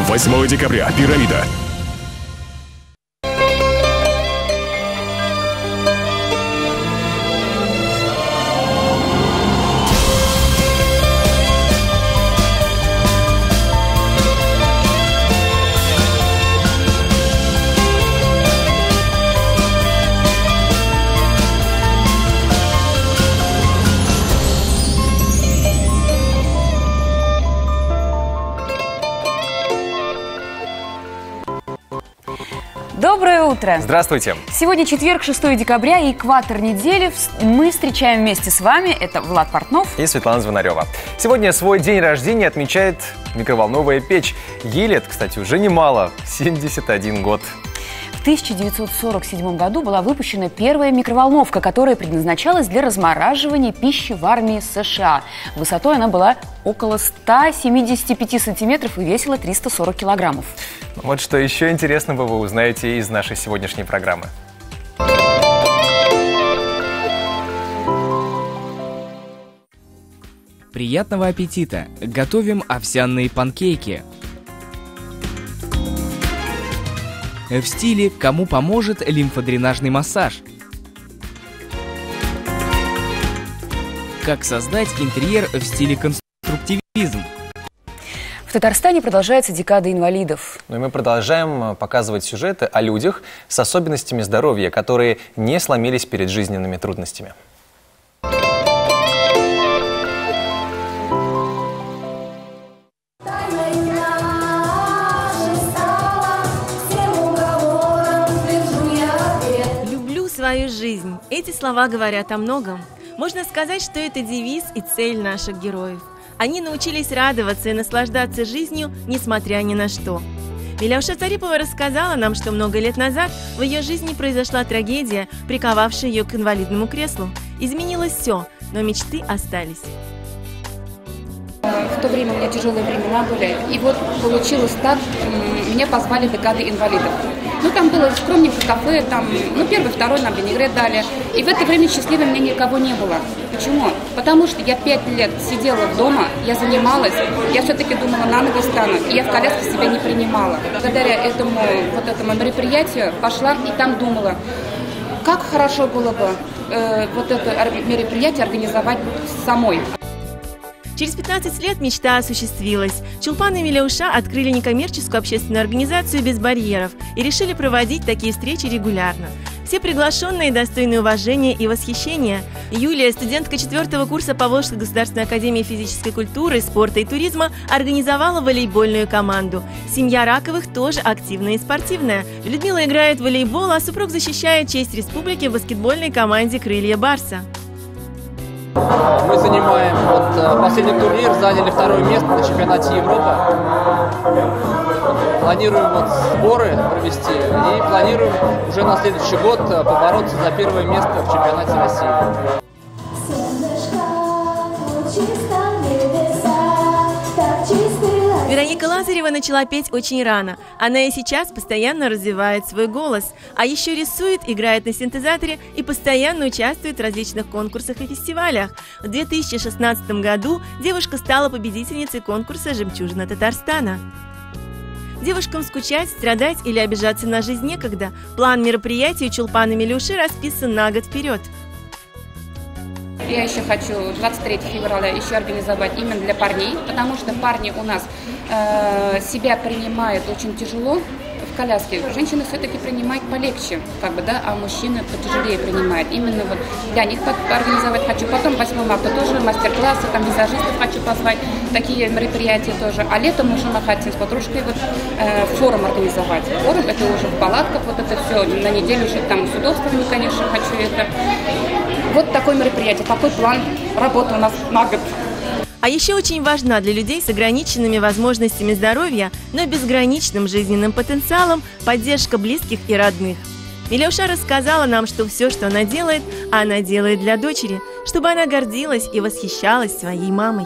8 декабря. Пирамида. Доброе утро! Здравствуйте! Сегодня четверг, 6 декабря, и экватор недели. Мы встречаем вместе с вами. Это Влад Портнов и Светлана Звонарева. Сегодня свой день рождения отмечает микроволновая печь. Ей лет, кстати, уже немало – 71 год. В 1947 году была выпущена первая микроволновка, которая предназначалась для размораживания пищи в армии США. Высотой она была около 175 сантиметров и весила 340 килограммов. Вот что еще интересного вы узнаете из нашей сегодняшней программы. Приятного аппетита! Готовим овсяные панкейки. В стиле «Кому поможет лимфодренажный массаж». Как создать интерьер в стиле конструктивизм. В Татарстане продолжается декада инвалидов. Ну и мы продолжаем показывать сюжеты о людях с особенностями здоровья, которые не сломились перед жизненными трудностями. Свою жизнь. Эти слова говорят о многом. Можно сказать, что это девиз и цель наших героев. Они научились радоваться и наслаждаться жизнью, несмотря ни на что. Миляуша Царипова рассказала нам, что много лет назад в ее жизни произошла трагедия, приковавшая ее к инвалидному креслу. Изменилось все, но мечты остались. В то время у меня тяжелые времена были, и вот получилось так, меня позвали в декады инвалидов. Ну, там было скромненько кафе, там, первый, второй нам винегрет дали. И в это время счастливым мне никого не было. Почему? Потому что я 5 лет сидела дома, я занималась, я все-таки думала, на ноги встану, и я в коляске себя не принимала. Благодаря этому мероприятию пошла и там думала, как хорошо было бы вот это мероприятие организовать самой. Через 15 лет мечта осуществилась. Чулпан и Миляуша открыли некоммерческую общественную организацию «Без барьеров» и решили проводить такие встречи регулярно. Все приглашенные достойны уважения и восхищения. Юлия, студентка 4-го курса Поволжской государственной академии физической культуры, спорта и туризма, организовала волейбольную команду. Семья Раковых тоже активная и спортивная. Людмила играет в волейбол, а супруг защищает честь республики в баскетбольной команде «Крылья Барса». Мы занимаем, последний турнир, заняли 2-е место на чемпионате Европы. Планируем сборы провести и планируем уже на следующий год побороться за 1-е место в чемпионате России. Вероника Лазарева начала петь очень рано. Она и сейчас постоянно развивает свой голос, а еще рисует, играет на синтезаторе и постоянно участвует в различных конкурсах и фестивалях. В 2016 году девушка стала победительницей конкурса «Жемчужина Татарстана». Девушкам скучать, страдать или обижаться на жизнь некогда. План мероприятий у Чулпана Милюши расписан на год вперед. Я еще хочу 23 февраля еще организовать именно для парней, потому что парни у нас себя принимают очень тяжело в коляске. Женщины все-таки принимают полегче, а мужчины потяжелее принимают. Именно для них организовать хочу. Потом 8 марта тоже мастер-классы, визажистов хочу позвать, такие мероприятия тоже. А летом уже мы хотим с подружкой форум организовать. Форум это уже в палатках, это все на неделю уже там с удобствами, конечно, хочу это. Вот такое мероприятие, такой план работы у нас на год. А еще очень важна для людей с ограниченными возможностями здоровья, но безграничным жизненным потенциалом поддержка близких и родных. Миляуша рассказала нам, что все, что она делает для дочери, чтобы она гордилась и восхищалась своей мамой.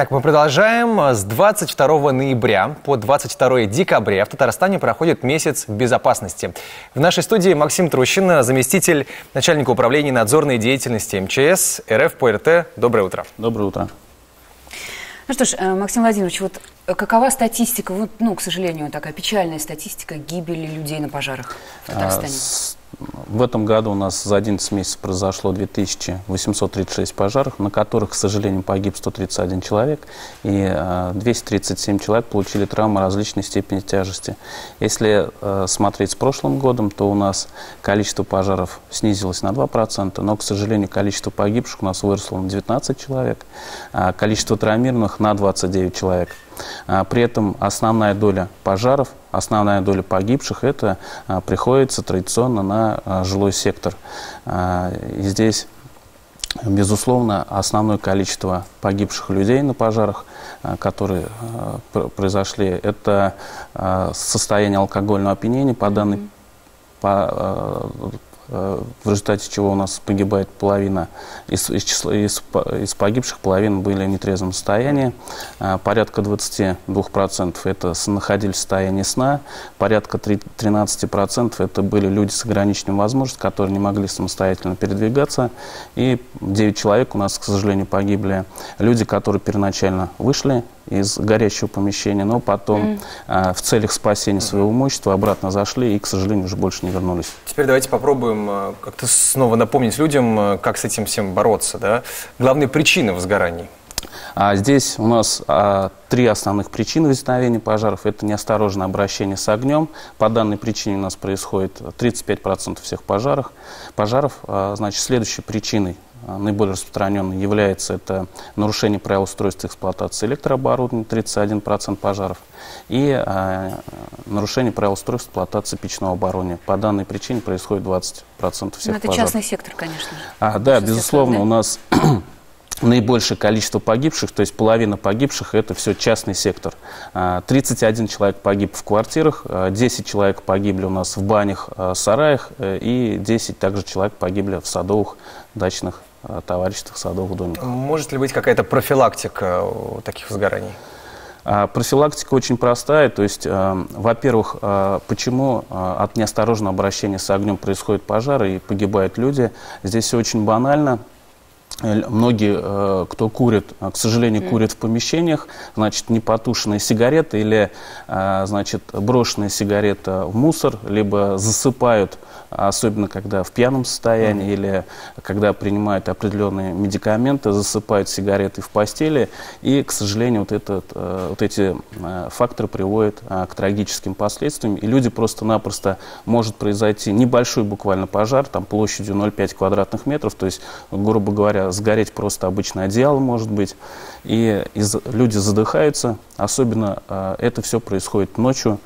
Итак, мы продолжаем. С 22 ноября по 22 декабря в Татарстане проходит месяц безопасности. В нашей студии Максим Трущин, заместитель начальника управления надзорной деятельности МЧС РФ по РТ. Доброе утро. Доброе утро. Ну что ж, Максим Владимирович, вот какова статистика, вот, к сожалению, такая печальная статистика гибели людей на пожарах в Татарстане? В этом году у нас за 11 месяцев произошло 2836 пожаров, на которых, к сожалению, погиб 131 человек, и 237 человек получили травмы различной степени тяжести. Если смотреть с прошлым годом, то у нас количество пожаров снизилось на 2%, но, к сожалению, количество погибших у нас выросло на 19 человек, а количество травмированных на 29 человек. При этом основная доля пожаров, основная доля погибших, это приходится традиционно на жилой сектор. И здесь, безусловно, основное количество погибших людей на пожарах, которые произошли, это состояние алкогольного опьянения в результате чего у нас погибает половина, из погибших половина были в нетрезвом состоянии, порядка 22% это находились в состоянии сна, порядка 13% это были люди с ограниченными возможностями, которые не могли самостоятельно передвигаться, и 9 человек у нас, к сожалению, погибли, люди, которые первоначально вышли из горящего помещения, но потом в целях спасения своего имущества обратно зашли и, к сожалению, уже больше не вернулись. Теперь давайте попробуем как-то снова напомнить людям, как с этим всем бороться. Да? Главные причины возгораний. Здесь у нас 3 основных причины возникновения пожаров. Это неосторожное обращение с огнем. По данной причине у нас происходит 35% всех пожаров. Значит, следующей причиной, наиболее распространенной, является это нарушение правил устройства эксплуатации электрооборудования, 31% пожаров, и нарушение правил устройства эксплуатации печного оборудования. По данной причине происходит 20% всех пожаров. Это частный сектор, конечно же. Да, безусловно, у нас наибольшее количество погибших, то есть половина погибших, это все частный сектор. 31 человек погиб в квартирах, 10 человек погибли у нас в банях, сараях, и 10 также человек погибли в садовых, дачных товариществах, садовых домиках. Может ли быть какая-то профилактика таких возгораний? Профилактика очень простая, то есть, во-первых, почему от неосторожного обращения с огнем происходят пожары и погибают люди, здесь все очень банально. Многие, кто курит, к сожалению, курят в помещениях, значит, непотушенная сигарета или, значит, брошенная сигарета в мусор, либо засыпают, особенно когда в пьяном состоянии или когда принимают определенные медикаменты, засыпают сигареты в постели, и, к сожалению, вот эти факторы приводят к трагическим последствиям, и люди просто-напросто, может произойти небольшой буквально пожар, там площадью 0,5 квадратных метров, то есть, грубо говоря, сгореть просто обычное одеяло может быть, и люди задыхаются, особенно это все происходит ночью,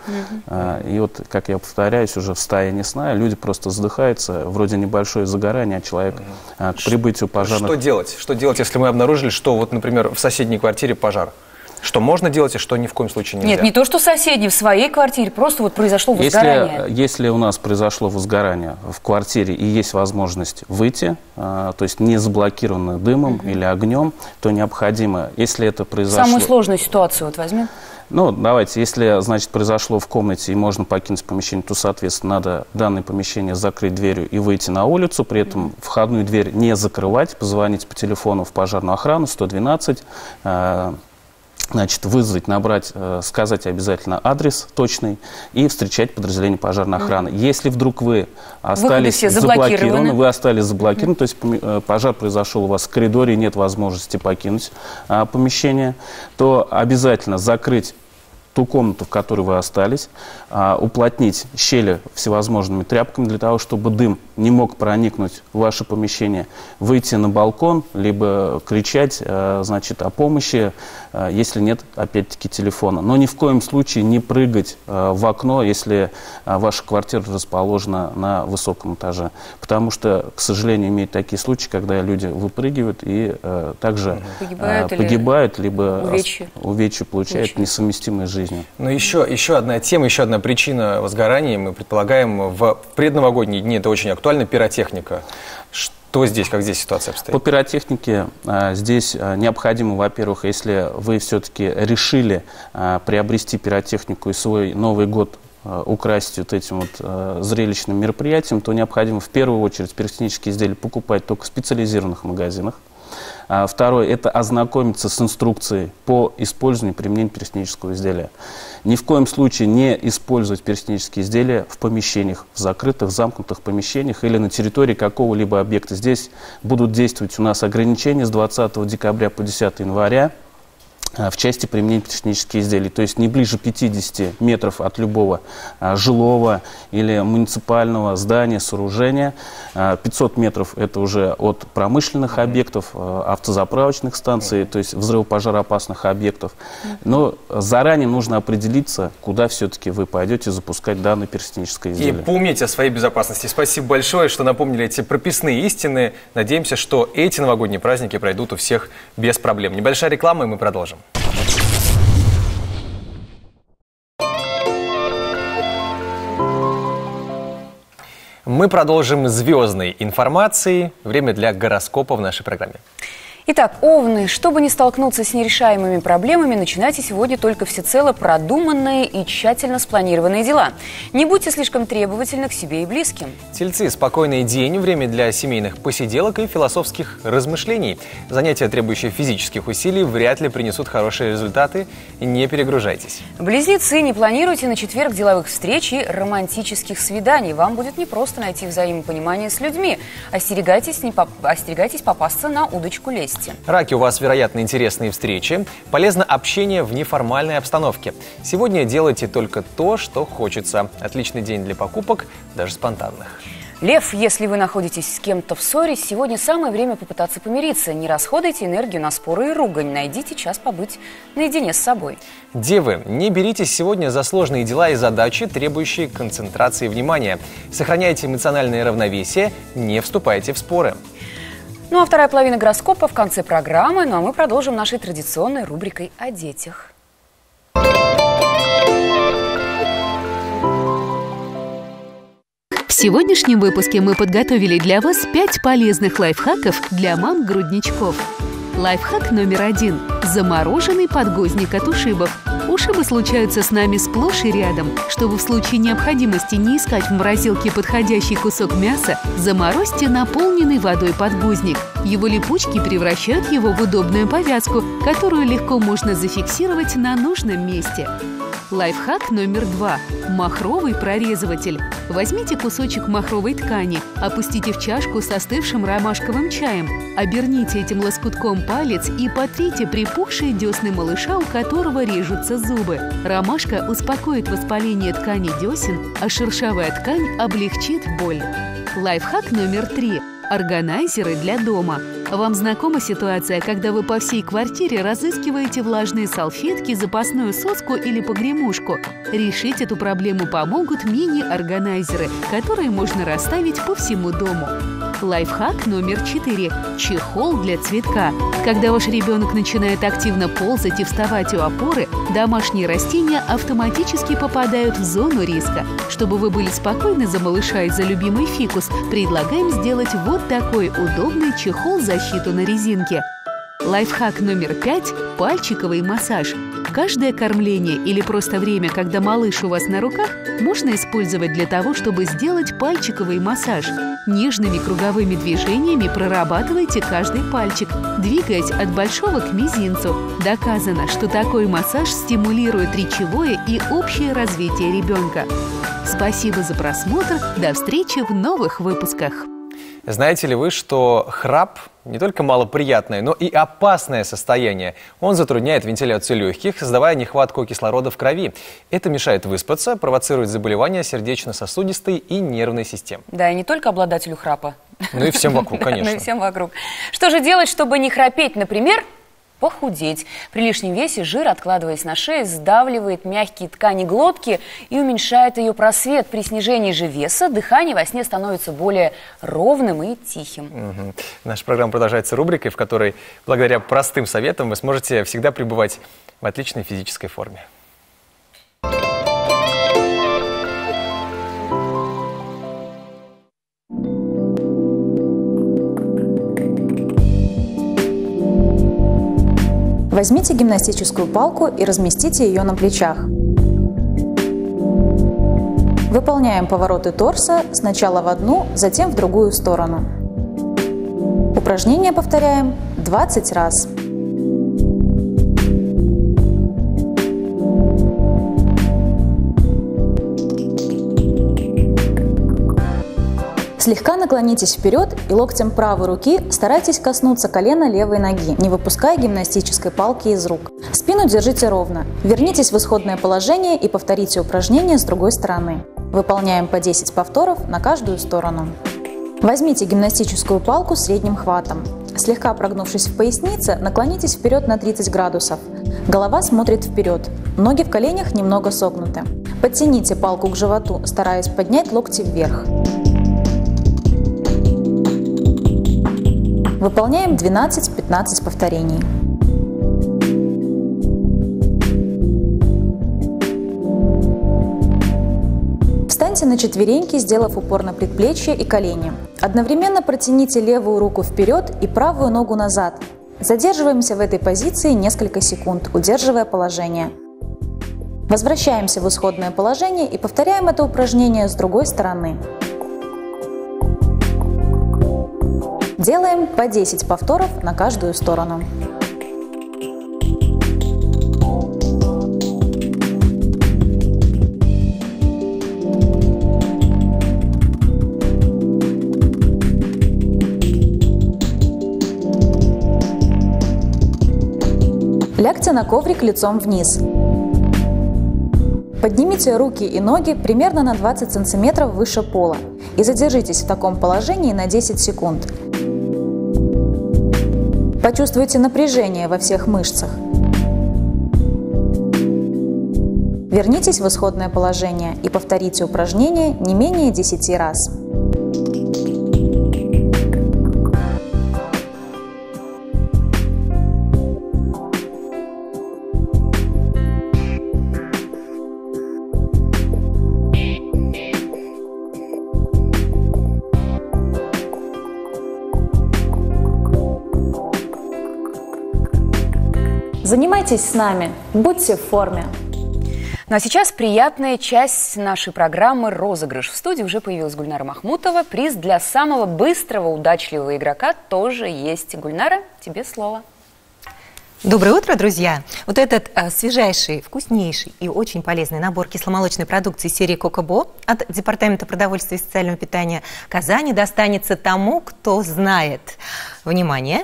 и вот, как я повторяюсь, уже в состоянии сна люди просто задыхаются, вроде небольшое загорание, а человек к прибытию пожарных... Что делать, если мы обнаружили, что вот, например, в соседней квартире пожар? Что можно делать и что ни в коем случае нельзя? Нет, не то, что соседний, в своей квартире, просто вот произошло возгорание. Если у нас произошло возгорание в квартире и есть возможность выйти, то есть не заблокировано дымом или огнем, то необходимо, если это произошло... Самую сложную ситуацию вот возьмем. Ну, давайте, если, значит, произошло в комнате и можно покинуть помещение, то, соответственно, надо данное помещение закрыть дверью и выйти на улицу, при этом входную дверь не закрывать, позвонить по телефону в пожарную охрану 112, значит, вызвать, набрать, сказать обязательно адрес точный и встречать подразделение пожарной охраны. Если вдруг вы остались заблокированы, то есть пожар произошел у вас в коридоре, нет возможности покинуть помещение, то обязательно закрыть ту комнату, в которой вы остались, уплотнить щели всевозможными тряпками для того, чтобы дым не мог проникнуть в ваше помещение, выйти на балкон, либо кричать, значит, о помощи, если нет, опять-таки, телефона. Но ни в коем случае не прыгать в окно, если ваша квартира расположена на высоком этаже. Потому что, к сожалению, имеют такие случаи, когда люди выпрыгивают и также погибают либо увечья получают, несовместимые с жизнью. Но еще одна тема, еще одна причина возгораний, мы предполагаем, в предновогодние дни, это очень актуально, пиротехника. Что здесь, как здесь ситуация обстоит? По пиротехнике здесь необходимо, во-первых, если вы все-таки решили приобрести пиротехнику и свой Новый год украсить вот этим вот зрелищным мероприятием, то необходимо в первую очередь пиротехнические изделия покупать только в специализированных магазинах. Второе – это ознакомиться с инструкцией по использованию и применению пиротехнического изделия. Ни в коем случае не использовать пиротехнические изделия в помещениях, в закрытых, замкнутых помещениях или на территории какого-либо объекта. Здесь будут действовать у нас ограничения с 20 декабря по 10 января. В части применения пиротехнических изделий, то есть не ближе 50 метров от любого жилого или муниципального здания, сооружения. 500 метров это уже от промышленных объектов, автозаправочных станций, то есть взрывопожароопасных объектов. Но заранее нужно определиться, куда все-таки вы пойдете запускать данное пиротехническое изделие. И помните о своей безопасности. Спасибо большое, что напомнили эти прописные истины. Надеемся, что эти новогодние праздники пройдут у всех без проблем. Небольшая реклама, и мы продолжим. Мы продолжим звездной информацией. Время для гороскопа в нашей программе. Итак, овны, чтобы не столкнуться с нерешаемыми проблемами, начинайте сегодня только всецело продуманные и тщательно спланированные дела. Не будьте слишком требовательны к себе и близким. Тельцы, спокойный день, время для семейных посиделок и философских размышлений. Занятия, требующие физических усилий, вряд ли принесут хорошие результаты. Не перегружайтесь. Близнецы, не планируйте на четверг деловых встреч и романтических свиданий. Вам будет непросто найти взаимопонимание с людьми. Остерегайтесь попасться на удочку лести. Раки, у вас, вероятно, интересные встречи. Полезно общение в неформальной обстановке. Сегодня делайте только то, что хочется. Отличный день для покупок, даже спонтанных. Лев, если вы находитесь с кем-то в ссоре, сегодня самое время попытаться помириться. Не расходуйте энергию на споры и ругань. Найдите час побыть наедине с собой. Девы, не беритесь сегодня за сложные дела и задачи, требующие концентрации и внимания. Сохраняйте эмоциональное равновесие, не вступайте в споры. Ну а вторая половина гороскопа в конце программы. Ну а мы продолжим нашей традиционной рубрикой о детях. В сегодняшнем выпуске мы подготовили для вас 5 полезных лайфхаков для мам-грудничков. Лайфхак номер 1. Замороженный подгузник от ушибов. Ушибы случаются с нами сплошь и рядом. Чтобы в случае необходимости не искать в морозилке подходящий кусок мяса, заморозьте наполненный водой подгузник. Его липучки превращают его в удобную повязку, которую легко можно зафиксировать на нужном месте. Лайфхак номер 2. Махровый прорезыватель. Возьмите кусочек махровой ткани, опустите в чашку с остывшим ромашковым чаем, оберните этим лоскутком палец и потрите припухшие десны малыша, у которого режутся зубы. Ромашка успокоит воспаление ткани десен, а шершавая ткань облегчит боль. Лайфхак номер 3. Органайзеры для дома. Вам знакома ситуация, когда вы по всей квартире разыскиваете влажные салфетки, запасную соску или погремушку? Решить эту проблему помогут мини-органайзеры, которые можно расставить по всему дому. Лайфхак номер 4. Чехол для цветка. Когда ваш ребенок начинает активно ползать и вставать у опоры, домашние растения автоматически попадают в зону риска. Чтобы вы были спокойны за малыша и за любимый фикус, предлагаем сделать вот такой удобный чехол-защиту на резинке. Лайфхак номер 5. Пальчиковый массаж. Каждое кормление или просто время, когда малыш у вас на руках, можно использовать для того, чтобы сделать пальчиковый массаж. Нежными круговыми движениями прорабатывайте каждый пальчик, двигаясь от большого к мизинцу. Доказано, что такой массаж стимулирует речевое и общее развитие ребенка. Спасибо за просмотр. До встречи в новых выпусках. Знаете ли вы, что храп не только малоприятное, но и опасное состояние. Он затрудняет вентиляцию легких, создавая нехватку кислорода в крови. Это мешает выспаться, провоцирует заболевания сердечно-сосудистой и нервной системы. Да, и не только обладателю храпа. Ну и всем вокруг, конечно. Ну и всем вокруг. Что же делать, чтобы не храпеть? Например, похудеть. При лишнем весе жир, откладываясь на шею, сдавливает мягкие ткани глотки и уменьшает ее просвет. При снижении же веса дыхание во сне становится более ровным и тихим. Наша программа продолжается рубрикой, в которой благодаря простым советам вы сможете всегда пребывать в отличной физической форме. Возьмите гимнастическую палку и разместите ее на плечах. Выполняем повороты торса сначала в одну, затем в другую сторону. Упражнение повторяем 20 раз. Слегка наклонитесь вперед и локтем правой руки старайтесь коснуться колена левой ноги, не выпуская гимнастической палки из рук. Спину держите ровно. Вернитесь в исходное положение и повторите упражнение с другой стороны. Выполняем по 10 повторов на каждую сторону. Возьмите гимнастическую палку средним хватом. Слегка прогнувшись в пояснице, наклонитесь вперед на 30 градусов. Голова смотрит вперед. Ноги в коленях немного согнуты. Подтяните палку к животу, стараясь поднять локти вверх. Выполняем 12-15 повторений. Встаньте на четвереньки, сделав упор на предплечье и колени. Одновременно протяните левую руку вперед и правую ногу назад. Задерживаемся в этой позиции несколько секунд, удерживая положение. Возвращаемся в исходное положение и повторяем это упражнение с другой стороны. Делаем по 10 повторов на каждую сторону. Лягте на коврик лицом вниз. Поднимите руки и ноги примерно на 20 см выше пола и задержитесь в таком положении на 10 секунд. Почувствуйте напряжение во всех мышцах. Вернитесь в исходное положение и повторите упражнение не менее 10 раз. Занимайтесь с нами, будьте в форме. Ну а сейчас приятная часть нашей программы «Розыгрыш». В студии уже появилась Гульнара Махмутова. Приз для самого быстрого, удачливого игрока тоже есть. Гульнара, тебе слово. Доброе утро, друзья! Вот этот свежайший, вкуснейший и очень полезный набор кисломолочной продукции серии «Кокобо» от Департамента продовольствия и социального питания Казани достанется тому, кто знает, внимание,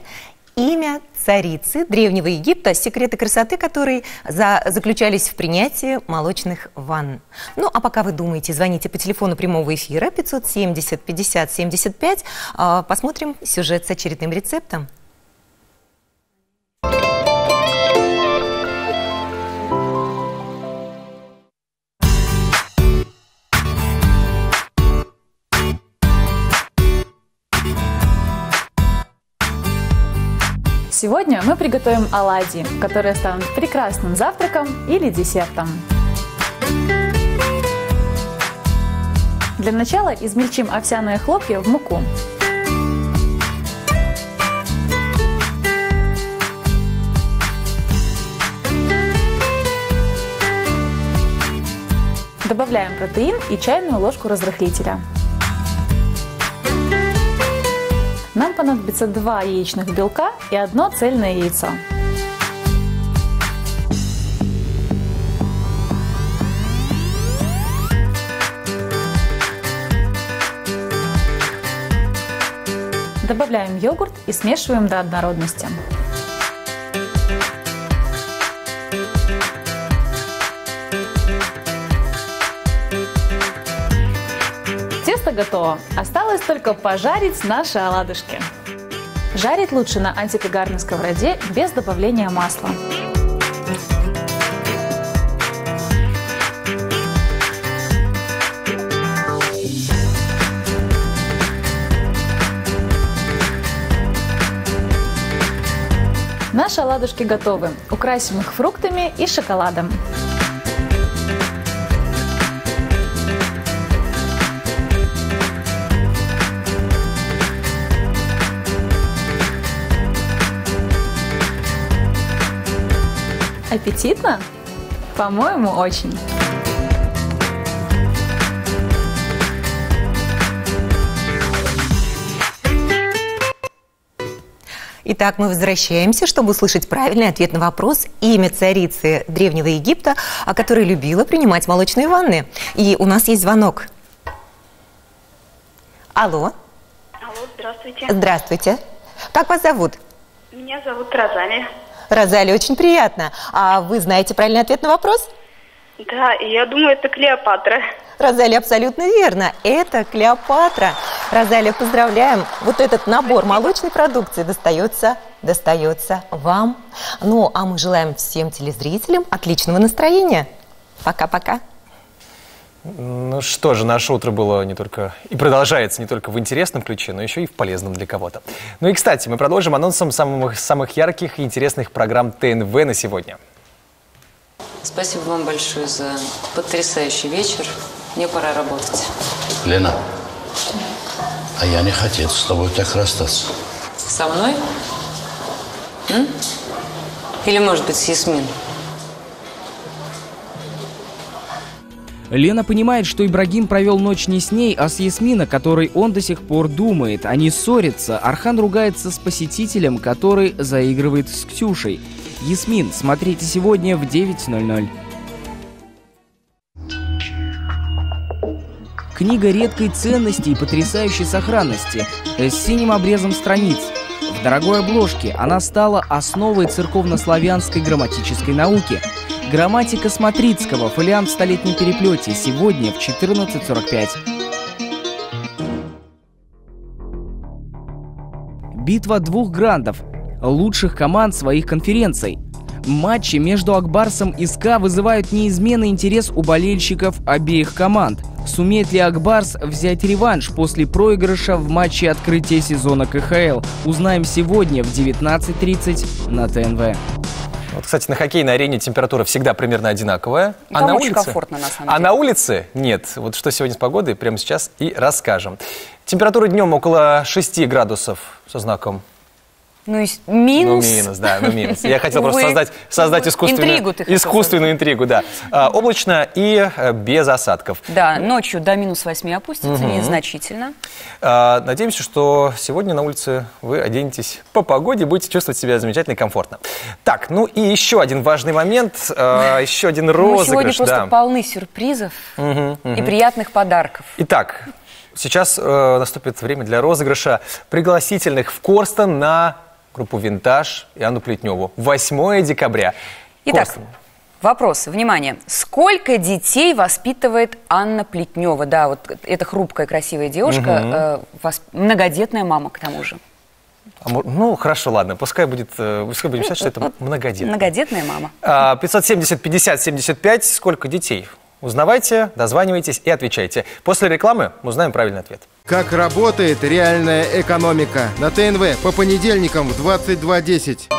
имя царицы Древнего Египта, секреты красоты которой заключались в принятии молочных ванн. Ну, а пока вы думаете, звоните по телефону прямого эфира 570 50 75. Посмотрим сюжет с очередным рецептом. Сегодня мы приготовим оладьи, которые станут прекрасным завтраком или десертом. Для начала измельчим овсяные хлопья в муку. Добавляем протеин и чайную ложку разрыхлителя. Нам понадобится 2 яичных белка и 1 цельное яйцо. Добавляем йогурт и смешиваем до однородности. Тесто готово. Осталось только пожарить наши оладушки. Жарить лучше на антипригарной сковороде без добавления масла. Наши оладушки готовы. Украсим их фруктами и шоколадом. Аппетитно? По-моему, очень. Итак, мы возвращаемся, чтобы услышать правильный ответ на вопрос имя царицы Древнего Египта, которая любила принимать молочные ванны. И у нас есть звонок. Алло. Алло, здравствуйте. Здравствуйте. Как вас зовут? Меня зовут Розалия. Розалия, очень приятно. А вы знаете правильный ответ на вопрос? Да, и я думаю, это Клеопатра. Розалия, абсолютно верно. Это Клеопатра. Розалия, поздравляем. Вот этот набор молочной продукции достается вам. Ну, а мы желаем всем телезрителям отличного настроения. Пока-пока. Ну что же, наше утро было не только и продолжается не только в интересном ключе, но еще и в полезном для кого-то. Ну и, кстати, мы продолжим анонсом самых ярких и интересных программ ТНВ на сегодня. Спасибо вам большое за потрясающий вечер. Мне пора работать. Лена, а я не хотел с тобой так расстаться. Со мной? Или, может быть, с Ясмин? Лена понимает, что Ибрагим провел ночь не с ней, а с Ясмин, о которой он до сих пор думает. Они ссорятся. Архан ругается с посетителем, который заигрывает с Ксюшей. Ясмин, смотрите сегодня в 9:00. Книга редкой ценности и потрясающей сохранности, с синим обрезом страниц. В дорогой обложке она стала основой церковнославянской грамматической науки. Грамматика Смотрицкого, фолиант в столетнем переплете, сегодня в 14:45. Битва двух грандов, лучших команд своих конференций. Матчи между Акбарсом и СКА вызывают неизменный интерес у болельщиков обеих команд. Сумеет ли Акбарс взять реванш после проигрыша в матче открытия сезона КХЛ? Узнаем сегодня в 19:30 на ТНВ. Вот, кстати, на хоккейной арене температура всегда примерно одинаковая. Там очень комфортно, на самом деле. А на улице нет. Вот что сегодня с погодой, прямо сейчас и расскажем. Температура днем около 6 градусов со знаком. Ну, минус. Минус. Я хотел просто создать искусственную интригу, да. Облачно и без осадков. Да, ночью до -8 опустится, незначительно. Надеемся, что сегодня на улице вы оденетесь по погоде, будете чувствовать себя замечательно и комфортно. Так, ну и еще один важный момент, еще один розыгрыш. Мы сегодня просто полны сюрпризов и приятных подарков. Итак, сейчас наступит время для розыгрыша пригласительных в Корстон на группу «Винтаж» и Анну Плетневу. 8 декабря. Итак, Корстон. вопрос, внимание. Сколько детей воспитывает Анна Плетнева? Да, вот эта хрупкая, красивая девушка, многодетная мама, к тому же. Ну, хорошо, ладно. Пускай будем считать, что это многодетная. Многодетная мама. 570-50-75. Сколько детей? Узнавайте, дозванивайтесь и отвечайте. После рекламы мы узнаем правильный ответ. Как работает реальная экономика? На ТНВ по понедельникам в 22:10.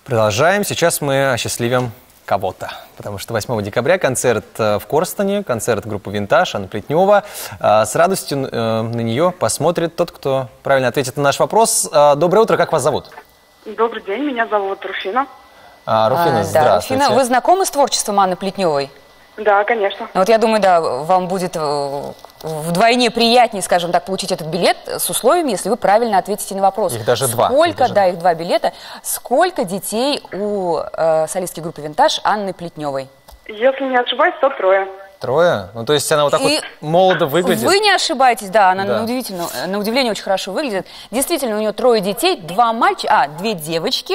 Продолжаем. Сейчас мы осчастливим кого-то. Потому что 8 декабря концерт в Корстоне, концерт группы «Винтаж», Анна Плетнева. С радостью на нее посмотрит тот, кто правильно ответит на наш вопрос. Доброе утро, как вас зовут? Добрый день, меня зовут Руфина. Руфина, здравствуйте. Да, Руфина, вы знакомы с творчеством Анны Плетневой? Да, конечно. Вот я думаю, да, вам будет вдвойне приятнее, скажем так, получить этот билет с условиями, если вы правильно ответите на вопрос. Их даже два. Их 2 билета. Сколько детей у солистки группы «Винтаж» Анны Плетневой? Если не ошибаюсь, то 3. 3? Ну, то есть она вот так вот молодо выглядит? Вы не ошибаетесь, да, она на удивление очень хорошо выглядит. Действительно, у нее 3 детей, 2 девочки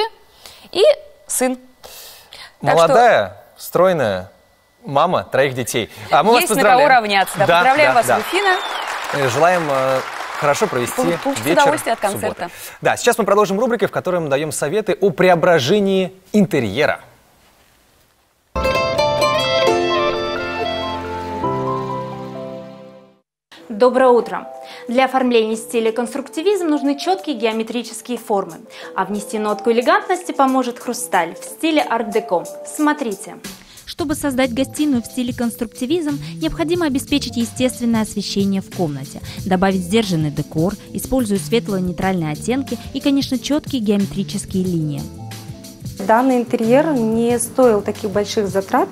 и сын. Молодая, стройная мама 3 детей. А мы есть вас поздравляем. На кого равняться. Да, поздравляем вас, Руфина. Желаем хорошо провести вечер. Удовольствие от концерта. Да, сейчас мы продолжим рубрикой, в которой мы даем советы о преображении интерьера. Доброе утро! Для оформления стиля конструктивизм нужны четкие геометрические формы, а внести нотку элегантности поможет хрусталь в стиле арт-деко. Смотрите! Чтобы создать гостиную в стиле конструктивизм, необходимо обеспечить естественное освещение в комнате, добавить сдержанный декор, используя светлые нейтральные оттенки и, конечно, четкие геометрические линии. Данный интерьер не стоил таких больших затрат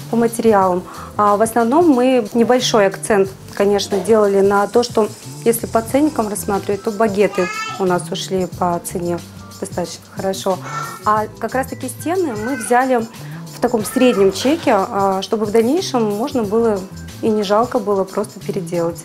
по материалам. В основном мы небольшой акцент, конечно, делали на то, что если по ценникам рассматривать, то багеты у нас ушли по цене достаточно хорошо. А как раз таки стены мы взяли в таком среднем чеке, чтобы в дальнейшем можно было и не жалко было просто переделать.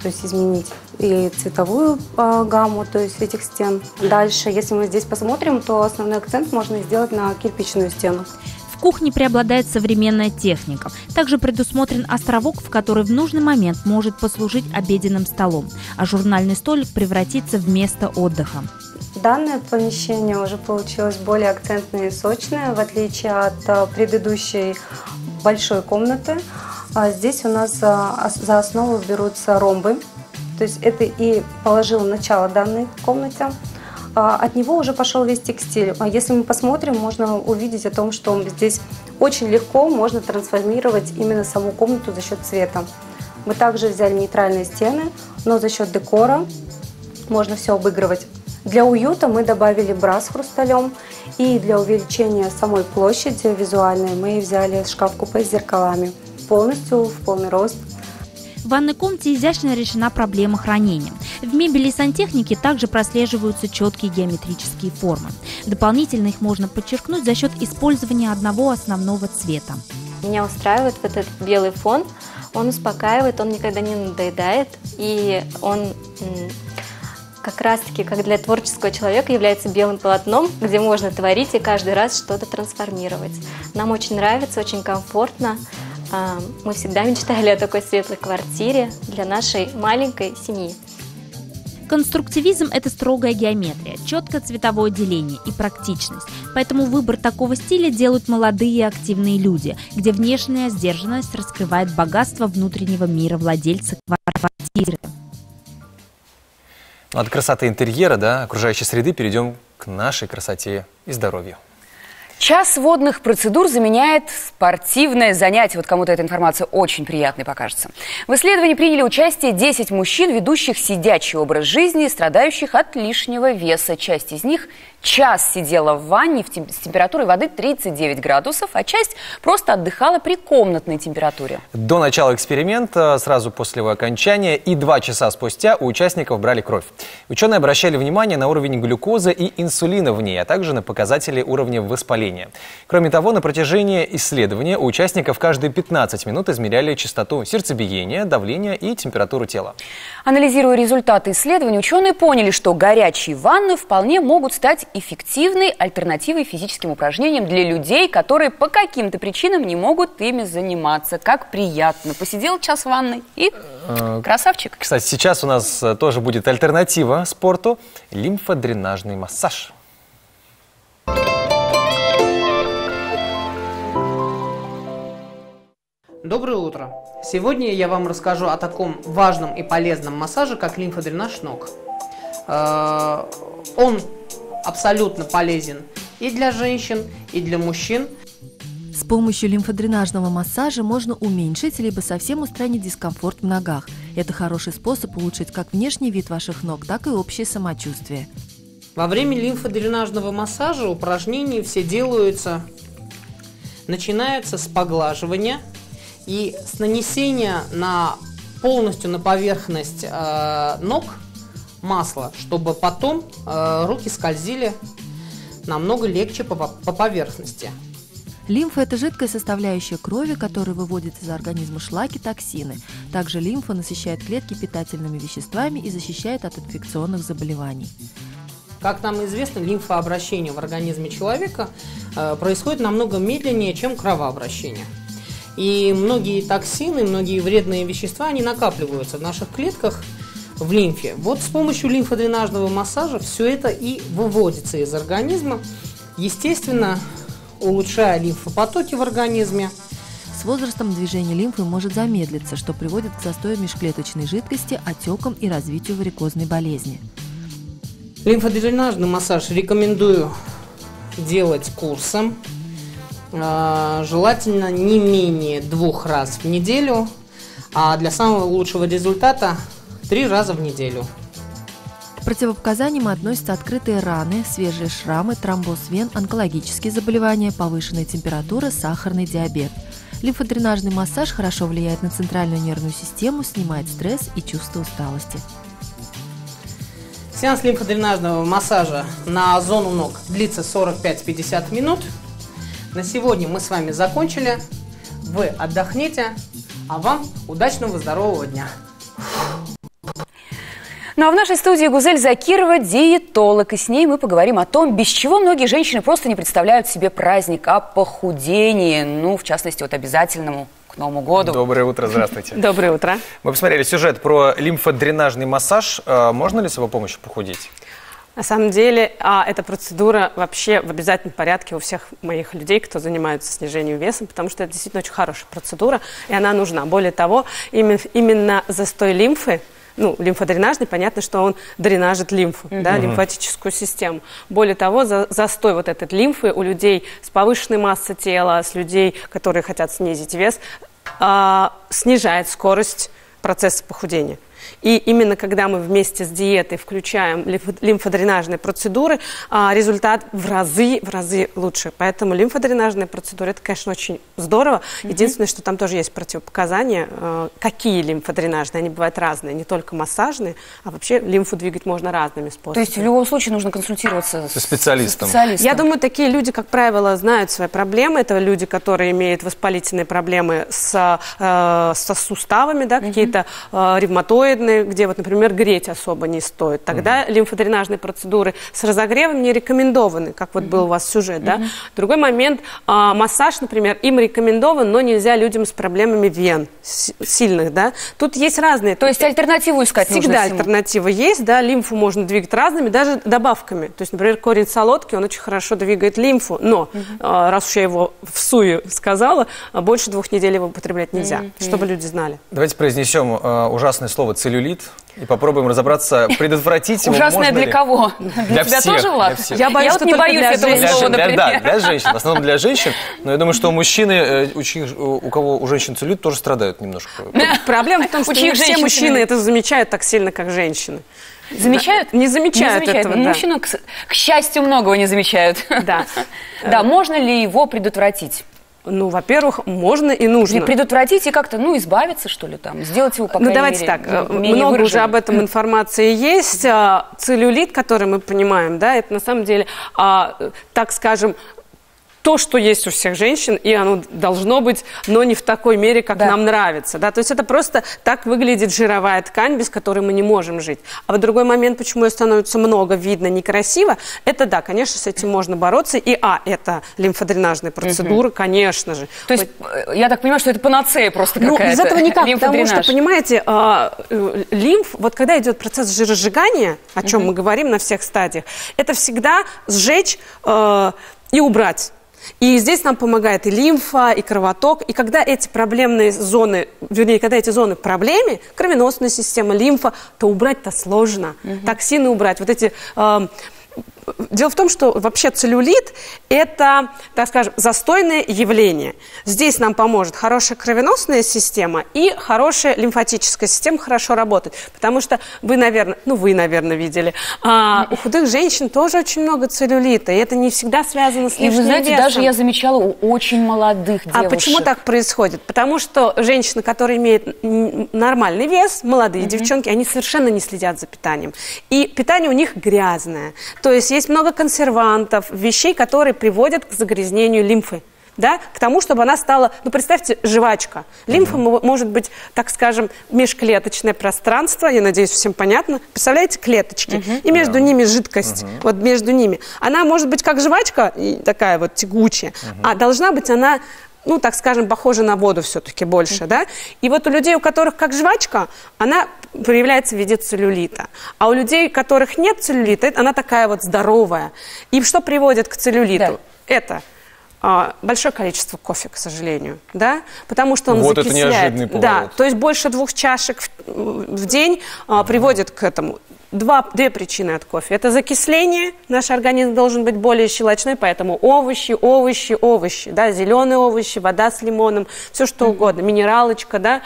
То есть изменить и цветовую гамму, то есть этих стен. Дальше, если мы здесь посмотрим, то основной акцент можно сделать на кирпичную стену. В кухне преобладает современная техника. Также предусмотрен островок, в который в нужный момент может послужить обеденным столом, а журнальный столик превратится в место отдыха. Данное помещение уже получилось более акцентное и сочное, в отличие от предыдущей большой комнаты. Здесь у нас за основу берутся ромбы, то есть это и положило начало данной комнате. От него уже пошел весь текстиль. Если мы посмотрим, можно увидеть о том, что здесь очень легко можно трансформировать именно саму комнату за счет цвета. Мы также взяли нейтральные стены, но за счет декора можно все обыгрывать. Для уюта мы добавили бра с хрусталем, и для увеличения самой площади визуальной мы взяли шкаф-купе с зеркалами, полностью в полный рост. В ванной комнате изящно решена проблема хранения. В мебели и сантехнике также прослеживаются четкие геометрические формы. Дополнительно их можно подчеркнуть за счет использования одного основного цвета. Меня устраивает вот этот белый фон, он успокаивает, он никогда не надоедает, и он как раз-таки, как для творческого человека, является белым полотном, где можно творить и каждый раз что-то трансформировать. Нам очень нравится, очень комфортно. Мы всегда мечтали о такой светлой квартире для нашей маленькой семьи. Конструктивизм – это строгая геометрия, четкое цветовое деление и практичность. Поэтому выбор такого стиля делают молодые и активные люди, где внешняя сдержанность раскрывает богатство внутреннего мира владельца квартиры. От красоты интерьера, окружающей среды перейдем к нашей красоте и здоровью. Час водных процедур заменяет спортивное занятие. Вот кому-то эта информация очень приятной покажется. В исследовании приняли участие 10 мужчин, ведущих сидячий образ жизни, страдающих от лишнего веса. Часть из них час сидела в ванне с температурой воды 39 градусов, а часть просто отдыхала при комнатной температуре. До начала эксперимента, сразу после его окончания и 2 часа спустя у участников брали кровь. Ученые обращали внимание на уровень глюкозы и инсулина в ней, а также на показатели уровня воспаления. Кроме того, на протяжении исследования у участников каждые 15 минут измеряли частоту сердцебиения, давления и температуру тела. Анализируя результаты исследований, ученые поняли, что горячие ванны вполне могут стать эффективной альтернативой физическим упражнениям для людей, которые по каким-то причинам не могут ими заниматься. Как приятно. Посидел час в ванной и красавчик. Кстати, сейчас у нас тоже будет альтернатива спорту – лимфодренажный массаж. Доброе утро! Сегодня я вам расскажу о таком важном и полезном массаже, как лимфодренаж ног. Он абсолютно полезен и для женщин, и для мужчин. С помощью лимфодренажного массажа можно уменьшить либо совсем устранить дискомфорт в ногах. Это хороший способ улучшить как внешний вид ваших ног, так и общее самочувствие. Во время лимфодренажного массажа упражнения все делаются, начинаются с поглаживания и с нанесения полностью на поверхность ног масла, чтобы потом руки скользили намного легче по поверхности. Лимфа – это жидкая составляющая крови, которая выводит из организма шлаки, токсины. Также лимфа насыщает клетки питательными веществами и защищает от инфекционных заболеваний. Как нам известно, лимфообращение в организме человека происходит намного медленнее, чем кровообращение. И многие токсины, многие вредные вещества, они накапливаются в наших клетках, в лимфе. Вот с помощью лимфодренажного массажа все это и выводится из организма, естественно, улучшая лимфопотоки в организме. С возрастом движение лимфы может замедлиться, что приводит к застою межклеточной жидкости, отекам и развитию варикозной болезни. Лимфодренажный массаж рекомендую делать курсом. желательно не менее 2 раз в неделю, а для самого лучшего результата 3 раза в неделю. К противопоказаниям относятся открытые раны, свежие шрамы, тромбоз вен, онкологические заболевания, повышенная температура, сахарный диабет. Лимфодренажный массаж хорошо влияет на центральную нервную систему, снимает стресс и чувство усталости. Сеанс лимфодренажного массажа на зону ног длится 45-50 минут. На сегодня мы с вами закончили. Вы отдохните, а вам удачного здорового дня. Ну а в нашей студии Гузель Закирова, диетолог, и с ней мы поговорим о том, без чего многие женщины просто не представляют себе праздник, о похудении, ну, в частности, вот обязательному к Новому году. Доброе утро, здравствуйте. Доброе утро. Мы посмотрели сюжет про лимфодренажный массаж. Можно ли с его помощью похудеть? На самом деле, эта процедура вообще в обязательном порядке у всех моих людей, кто занимается снижением веса, потому что это действительно очень хорошая процедура, и она нужна. Более того, именно застой лимфы, ну, лимфодренажный, понятно, что он дренажит лимфу, да, лимфатическую систему. Более того, застой вот этой лимфы у людей с повышенной массой тела, с людей, которые хотят снизить вес, снижает скорость процесса похудения. И именно когда мы вместе с диетой включаем лимфодренажные процедуры, результат в разы лучше. Поэтому лимфодренажные процедуры, это, конечно, очень здорово. Единственное, что там тоже есть противопоказания. Какие лимфодренажные? Они бывают разные, не только массажные, а вообще лимфу двигать можно разными способами. То есть в любом случае нужно консультироваться со специалистом. Я думаю, такие люди, как правило, знают свои проблемы. Это люди, которые имеют воспалительные проблемы со суставами, да, какие-то ревматоидные, где, вот, например, греть особо не стоит. Тогда лимфодренажные процедуры с разогревом не рекомендованы, как вот был у вас сюжет. Да? Другой момент, массаж, например, им рекомендован, но нельзя людям с проблемами вен сильных. Да? Тут есть разные. То есть альтернативу искать нужно всегда всему. Альтернатива есть, да, лимфу можно двигать разными, даже добавками. То есть, например, корень солодки, он очень хорошо двигает лимфу, но, раз уж я его всую сказала, больше 2 недель его употреблять нельзя, чтобы люди знали. Давайте произнесем ужасное слово целлюлит и попробуем разобраться, предотвратить его. Ужасное для кого? Для тебя всех, тоже, Влад? Я боюсь, что не только боюсь для этого слова, например. Да, для женщин, в основном для женщин. Но я думаю, что мужчины, у кого у женщин целлюлит, тоже страдают немножко. Проблема в том, что не все мужчины это замечают так сильно, как женщины. Замечают? Не замечают этого, да. Мужчины, к счастью, многого не замечают. Да. Да, можно ли его предотвратить? Ну, во-первых, можно и нужно. Предотвратить и как-то, избавиться, что ли, там, сделать его, по крайней давайте мере, так, много уже об этом информации есть. Целлюлит, который мы понимаем, да, это на самом деле, так скажем, то, что есть у всех женщин, и оно должно быть, но не в такой мере, как нам нравится. Да? То есть это просто так выглядит жировая ткань, без которой мы не можем жить. А в другой момент, почему ее становится много, видно, некрасиво, это да, конечно, с этим можно бороться. И это лимфодренажные процедуры, конечно же. То есть я так понимаю, что это панацея просто какая-то. Без этого никак, потому что, понимаете, лимф, вот когда идет процесс жиросжигания, о чем мы говорим на всех стадиях, это всегда сжечь и убрать. И здесь нам помогает и лимфа, и кровоток. И когда эти проблемные зоны, вернее, когда эти зоны в проблеме, кровеносная система, лимфа, то убрать-то сложно. Токсины убрать. Вот эти... Дело в том, что вообще целлюлит – это, так скажем, застойное явление. Здесь нам поможет хорошая кровеносная система и хорошая лимфатическая система хорошо работать. Потому что вы, наверное, видели, у худых женщин тоже очень много целлюлита, и это не всегда связано с лишним весом. И вы знаете, даже я замечала у очень молодых девушек. А почему так происходит? Потому что женщины, которые имеют нормальный вес, молодые девчонки, они совершенно не следят за питанием. И питание у них грязное. То есть есть много консервантов, вещей, которые приводят к загрязнению лимфы. Да, к тому, чтобы она стала, представьте, жвачка. Лимфа может быть, так скажем, межклеточное пространство, я надеюсь, всем понятно. Представляете, клеточки, и между ними жидкость, вот между ними. Она может быть как жвачка, такая вот тягучая, а должна быть она, так скажем, похожа на воду все-таки больше, да. И вот у людей, у которых как жвачка, она проявляется в виде целлюлита. А у людей, у которых нет целлюлита, она такая вот здоровая. И что приводит к целлюлиту? Это большое количество кофе, к сожалению, да, потому что он закисляет. Это неожиданный поворот. Да, то есть больше 2 чашек в день приводит к этому. две причины от кофе. Это закисление, наш организм должен быть более щелочной, поэтому овощи, да, зеленые овощи, вода с лимоном, все что угодно, минералочка, да.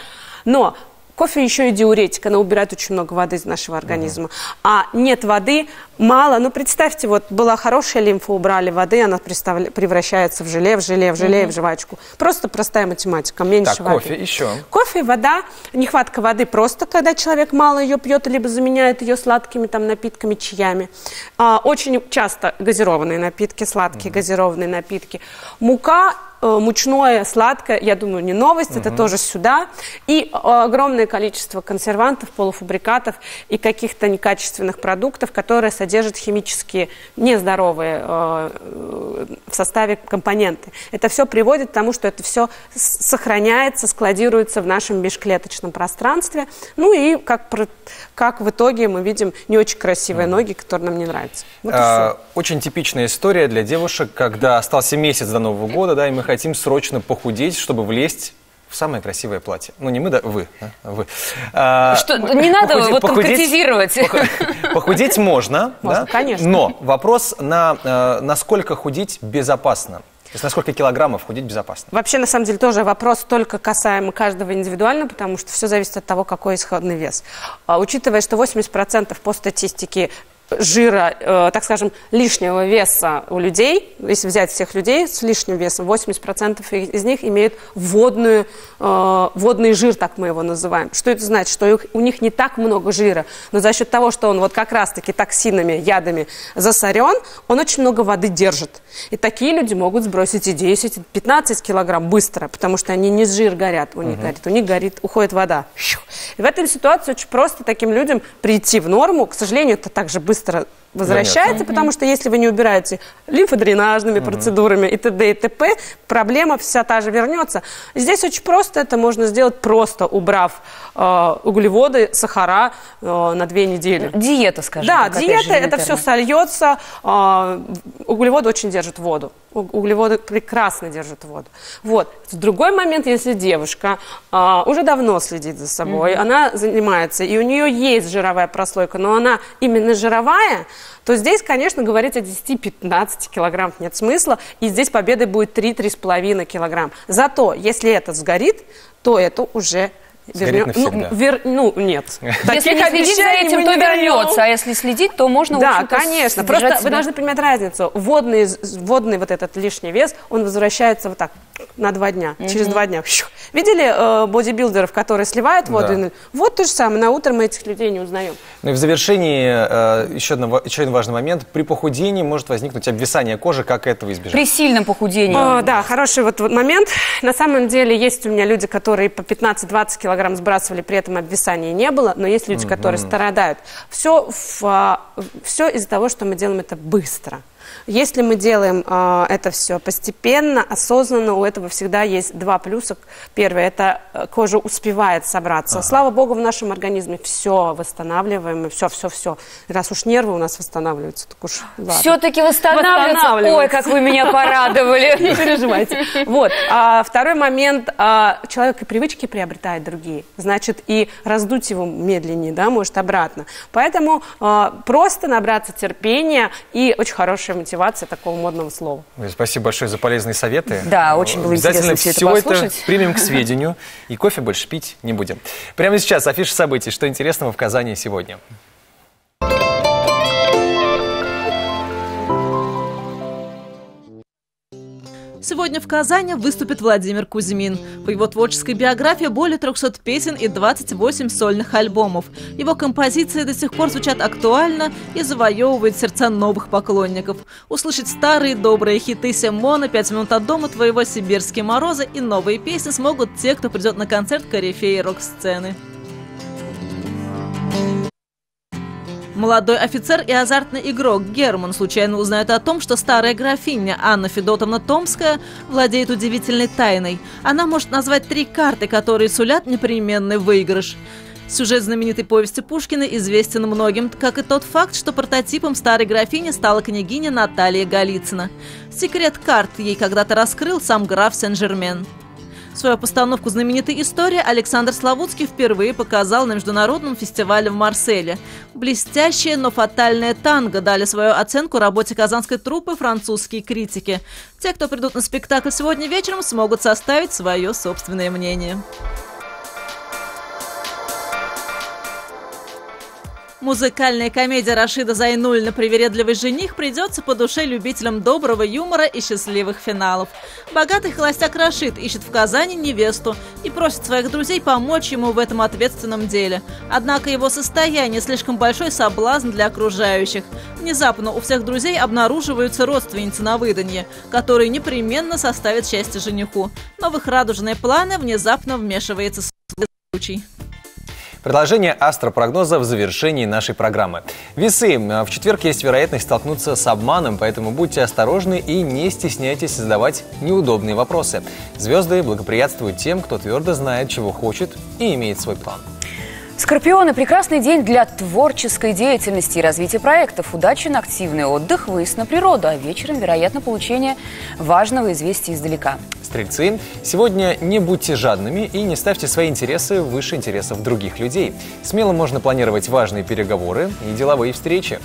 Но кофе еще и диуретик, она убирает очень много воды из нашего организма. А нет воды, мало. Ну, представьте, вот была хорошая лимфа, убрали воды, она превращается в желе, в жвачку. Просто простая математика, меньше так, воды. Кофе еще. Кофе, вода, нехватка воды просто, когда человек мало ее пьет, либо заменяет ее сладкими там напитками, чаями. Очень часто газированные напитки, сладкие газированные напитки. Мука, мучное, сладкое, я думаю, не новость, это тоже сюда. И огромное количество консервантов, полуфабрикатов и каких-то некачественных продуктов, которые содержат химические нездоровые в составе компоненты. Это все приводит к тому, что это все сохраняется, складируется в нашем межклеточном пространстве. Ну и как в итоге мы видим не очень красивые ноги, которые нам не нравятся. Вот очень типичная история для девушек, когда остался месяц до Нового года, да, и мы хотим срочно похудеть, чтобы влезть в самое красивое платье. Ну, не мы, да, вы. Вы. Что, не надо конкретизировать. Похудеть можно, да? Конечно. Но вопрос, насколько худеть безопасно. То есть на сколько килограммов худеть безопасно? Вообще, на самом деле, тоже вопрос только касаемо каждого индивидуально, потому что все зависит от того, какой исходный вес. Учитывая, что 80% по статистике жира, так скажем, лишнего веса у людей, если взять всех людей с лишним весом, 80% из них имеют водный жир, так мы его называем. Что это значит? Что у них не так много жира, но за счет того, что он вот как раз-таки токсинами, ядами засорен, он очень много воды держит. И такие люди могут сбросить и 10, и 15 килограмм быстро, потому что они не с жир горят, у них горит, уходит вода. И в этой ситуации очень просто таким людям прийти в норму. К сожалению, это также быстро возвращается, потому что если вы не убираете лимфодренажными процедурами и т.д. и т.п., проблема вся та же вернется. Здесь очень просто это можно сделать, просто убрав углеводы, сахара на 2 недели. Диета, скажем. Да, диета, это все сольется. Углеводы очень держат воду. Углеводы прекрасно держат воду. Вот. В другой момент, если девушка уже давно следит за собой, она занимается, и у нее есть жировая прослойка, но она именно жировая, то здесь, конечно, говорить о 10-15 килограммах нет смысла, и здесь победой будет 3-3,5 килограмм. Зато, если это сгорит, то это уже... Сгорит навсегда. Нет. Если не следить за этим, то вернется, а если следить, то можно... Да, конечно. Просто вы должны понимать разницу. Водный вот этот лишний вес, он возвращается вот так на 2 дня, через 2 дня. Видели бодибилдеров, которые сливают воду? Да. Вот то же самое. На утро мы этих людей не узнаем. Ну и в завершении еще один важный момент. При похудении может возникнуть обвисание кожи. Как этого избежать? При сильном похудении. Да, хороший вот момент. На самом деле есть у меня люди, которые по 15-20 килограмм сбрасывали, при этом обвисания не было. Но есть люди, которые страдают. Все из-за того, что мы делаем это быстро. Если мы делаем это все постепенно, осознанно, у этого всегда есть 2 плюса. Первое, это кожа успевает собраться. Слава богу, в нашем организме все восстанавливаем, все. Раз уж нервы у нас восстанавливаются, так уж ладно. Все-таки восстанавливаются? Ой, как вы меня порадовали. Не переживайте. Вот. Второй момент, человек и привычки приобретает другие. Значит, и раздуть его медленнее, да, может обратно. Поэтому просто набраться терпения и очень хорошая мотивация такого модного слова. Спасибо большое за полезные советы. Да, очень было интересно все это послушать. Это примем к сведению и кофе больше пить не будем. Прямо сейчас афиша событий. Что интересного в Казани сегодня? Сегодня в Казани выступит Владимир Кузьмин. По его творческой биографии более 300 песен и 28 сольных альбомов. Его композиции до сих пор звучат актуально и завоевывают сердца новых поклонников. Услышать старые добрые хиты Симона, 5 минут от дома, твоего «Сибирские морозы» и новые песни смогут те, кто придет на концерт корифеи рок-сцены. Молодой офицер и азартный игрок Герман случайно узнает о том, что старая графиня Анна Федотовна Томская владеет удивительной тайной. Она может назвать 3 карты, которые сулят непременный выигрыш. Сюжет знаменитой повести Пушкина известен многим, как и тот факт, что прототипом старой графини стала княгиня Наталья Голицына. Секрет карт ей когда-то раскрыл сам граф Сен-Жермен. Свою постановку знаменитой истории Александр Славутский впервые показал на международном фестивале в Марселе. «Блестящее, но фатальное танго» дали свою оценку работе казанской труппы французские критики. Те, кто придут на спектакль сегодня вечером, смогут составить свое собственное мнение. Музыкальная комедия Рашида Зайнуллина «Привередливый жених» придется по душе любителям доброго юмора и счастливых финалов. Богатый холостяк Рашид ищет в Казани невесту и просит своих друзей помочь ему в этом ответственном деле. Однако его состояние слишком большой соблазн для окружающих. Внезапно у всех друзей обнаруживаются родственницы на выданье, которые непременно составят счастье жениху. Но в их радужные планы внезапно вмешивается случай. Продолжение астропрогноза в завершении нашей программы. Весы. В четверг есть вероятность столкнуться с обманом, поэтому будьте осторожны и не стесняйтесь задавать неудобные вопросы. Звезды благоприятствуют тем, кто твердо знает, чего хочет и имеет свой план. Скорпионы – прекрасный день для творческой деятельности и развития проектов. Удачи на активный отдых, выезд на природу, а вечером, вероятно, получение важного известия издалека. Стрельцы. Сегодня не будьте жадными и не ставьте свои интересы выше интересов других людей. Смело можно планировать важные переговоры и деловые встречи.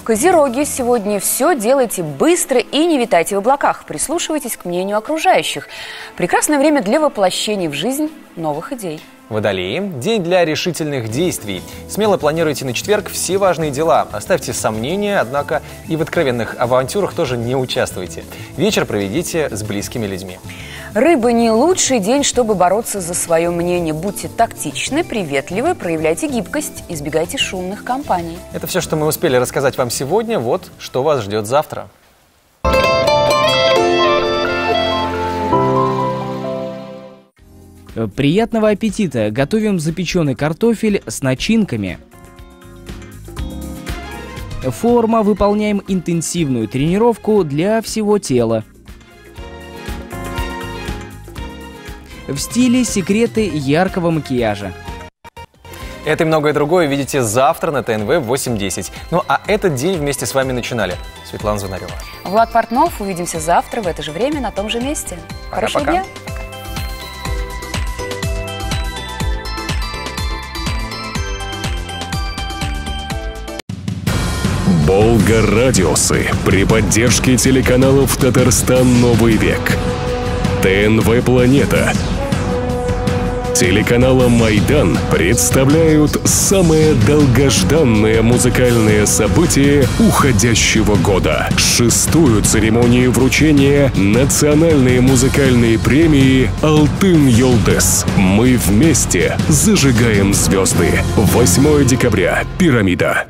Козероги, сегодня все делайте быстро и не витайте в облаках. Прислушивайтесь к мнению окружающих. Прекрасное время для воплощения в жизнь новых идей. Водолеи. День для решительных действий. Смело планируйте на четверг все важные дела. Оставьте сомнения, однако и в откровенных авантюрах тоже не участвуйте. Вечер проведите с близкими людьми. Рыбы, не лучший день, чтобы бороться за свое мнение. Будьте тактичны, приветливы, проявляйте гибкость, избегайте шумных компаний. Это все, что мы успели рассказать вам сегодня. Вот что вас ждет завтра. Приятного аппетита! Готовим запеченный картофель с начинками. Форма. Выполняем интенсивную тренировку для всего тела. В стиле секреты яркого макияжа. Это и многое другое видите завтра на ТНВ в 8:10. Ну а этот день вместе с вами начинали Светлана Звонарева. Влад Портнов. Увидимся завтра в это же время на том же месте. Хорошего дня! Волга-радиусы при поддержке телеканалов «Татарстан. Новый век», ТНВ «Планета», телеканала «Майдан» представляют самое долгожданное музыкальное событие уходящего года. 6-ю церемонию вручения национальной музыкальной премии «Алтын Йолдыз». Мы вместе зажигаем звезды. 8 декабря. Пирамида.